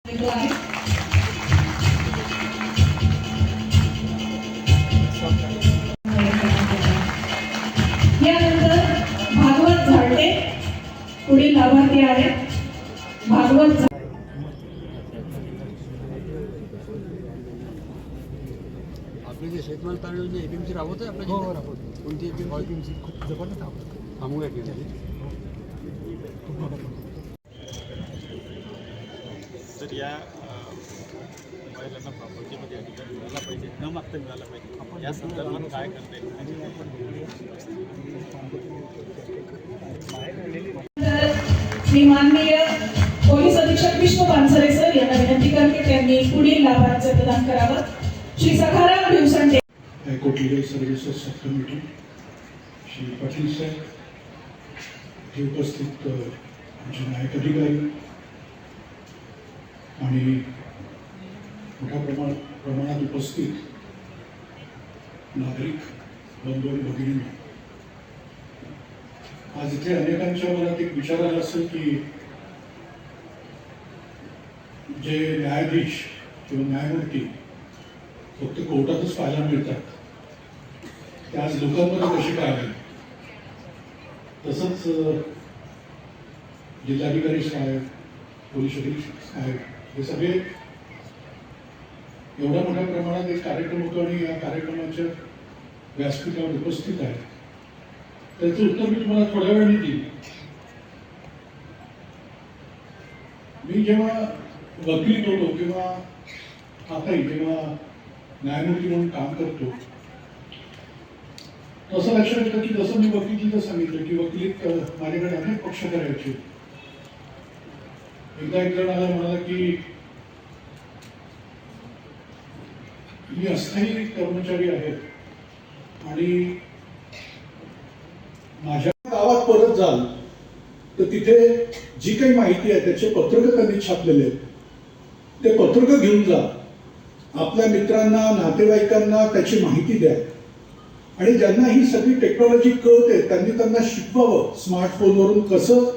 यानंतर भागवत झाडे पुढील लाभार्थी आहेत. भागवत आपले जे शेतमाल तारण योजना एपीएमसी राबवत आहे आपल्या जिल्ह्यात राबवतो. कोणती एपीएमसी खूप जबरदस्त राबवतो. थांबूया की खूप मोठा. तर या महिलांना प्रॉपर्टीमध्ये अधिकार मिळाला पाहिजे, न मागता मिळाला पाहिजे, या संदर्भात काय करता येईल? मी माननीय पोलीस अधीक्षक विष्णू पानसरे सर यांना विनंती करते त्यांनी पुढील लाभार्थी प्रदान करावं. श्री सखाराम दिवसांचे हायकोर्ट लीगल सर्व्हिसेस सब कमिटी श्री पाटील साहेब, जे उपस्थित आमचे न्यायिक अधिकारी आणि मोठ्या प्रमाणात उपस्थित नागरिक बंधू आणि भगिनींना, आज इथे अनेकांच्या मनात एक विचार आला असेल की जे न्यायाधीश किंवा न्यायमूर्ती फक्त कोर्टातच पाहायला मिळतात, ते आज लोकांमध्ये कसे काय आहे. तसंच जिल्हाधिकारी साहेब, पोलीस अधीक्षक साहेब हे सगळे एवढ्या मोठ्या प्रमाणात एक कार्यक्रम होतो आणि या कार्यक्रमाच्या व्यासपीठावर उपस्थित आहे. त्याचं उत्तर मी तुम्हाला थोड्या वेळाने देईन. मी जेव्हा वकील होतो किंवा आताही जेव्हा न्यायमूर्ती म्हणून काम करतो, तसं लक्षात येतं की जसं मी वकिलीचं सांगितलं की वकिलीत माझ्याकडे अनेक पक्ष करायचे. एकदा एक जण आला म्हणाला की मी अस्थायी कर्मचारी आहे आणि माझ्या गावात परत जाल तर तिथे जी काही माहिती आहे त्याचे पत्रक त्यांनी छापलेले आहेत, ते पत्रक घेऊन जा, आपल्या मित्रांना नातेवाईकांना त्याची माहिती द्या आणि ज्यांना ही सगळी टेक्नॉलॉजी कळते त्यांनी त्यांना शिकवावं स्मार्टफोनवरून कसं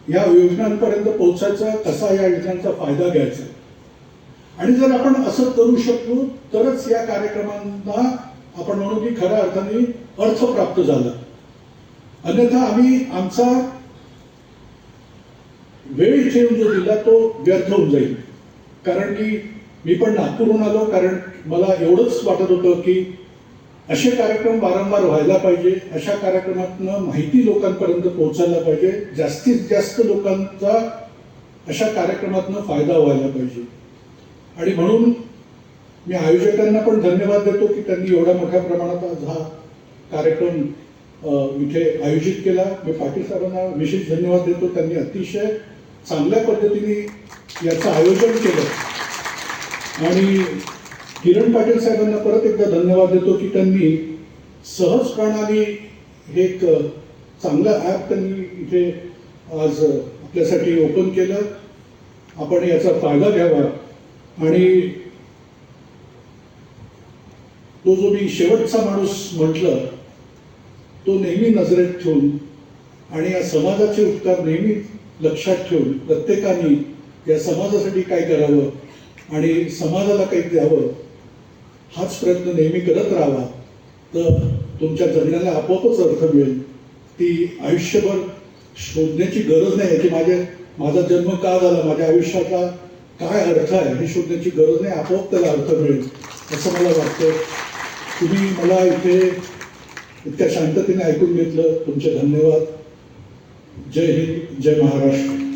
या योजनांपर्यंत पोहोचायचं, कसा या योजनांचा फायदा घ्यायचा. आणि जर आपण असं करू शकलो तरच या कार्यक्रमांना आपण म्हणू की खऱ्या अर्थाने अर्थ प्राप्त झाला. अन्यथा आम्ही आमचा वेळ इथे येऊन जो दिला तो व्यर्थ होऊन जाईल. कारण की मी पण नागपूरहून आलो कारण मला एवढंच वाटत होतं की असे कार्यक्रम वारंवार व्हायला पाहिजे, अशा कार्यक्रमातनं माहिती लोकांपर्यंत पोहोचायला पाहिजे, जास्तीत जास्त लोकांचा अशा कार्यक्रमातनं फायदा व्हायला पाहिजे. आणि म्हणून मी आयोजकांना पण धन्यवाद देतो की त्यांनी एवढ्या मोठ्या प्रमाणात आज हा कार्यक्रम इथे आयोजित केला. मी पाटील साहेबांना विशेष धन्यवाद देतो, त्यांनी अतिशय चांगल्या पद्धतीने याचं आयोजन केलं. आणि किरण पाटील साहेबांना परत एकदा धन्यवाद देतो की त्यांनी सहजपणाने हे एक चांगलं ॲप त्यांनी इथे आज आपल्यासाठी ओपन केलं. आपण याचा फायदा घ्यावा. आणि तो जो मी शेवटचा माणूस म्हटलं तो नेहमी नजरेत ठेवून आणि या समाजाचे उपकार नेहमी लक्षात ठेवून प्रत्येकाने या समाजासाठी काय करावं आणि समाजाला काही द्यावं हाच प्रयत्न नेहमी करत राहावा. तर तुमच्या जगण्याला आपोआपच अर्थ मिळेल. ती आयुष्यभर शोधण्याची गरज नाही की माझा जन्म का झाला, माझ्या आयुष्याचा काय अर्थ आहे हे शोधण्याची गरज नाही, आपोआप त्याला अर्थ मिळेल असं मला वाटतं. तुम्ही मला इथे इतक्या शांततेने ऐकून घेतलं, तुमचे धन्यवाद. जय हिंद, जय महाराष्ट्र.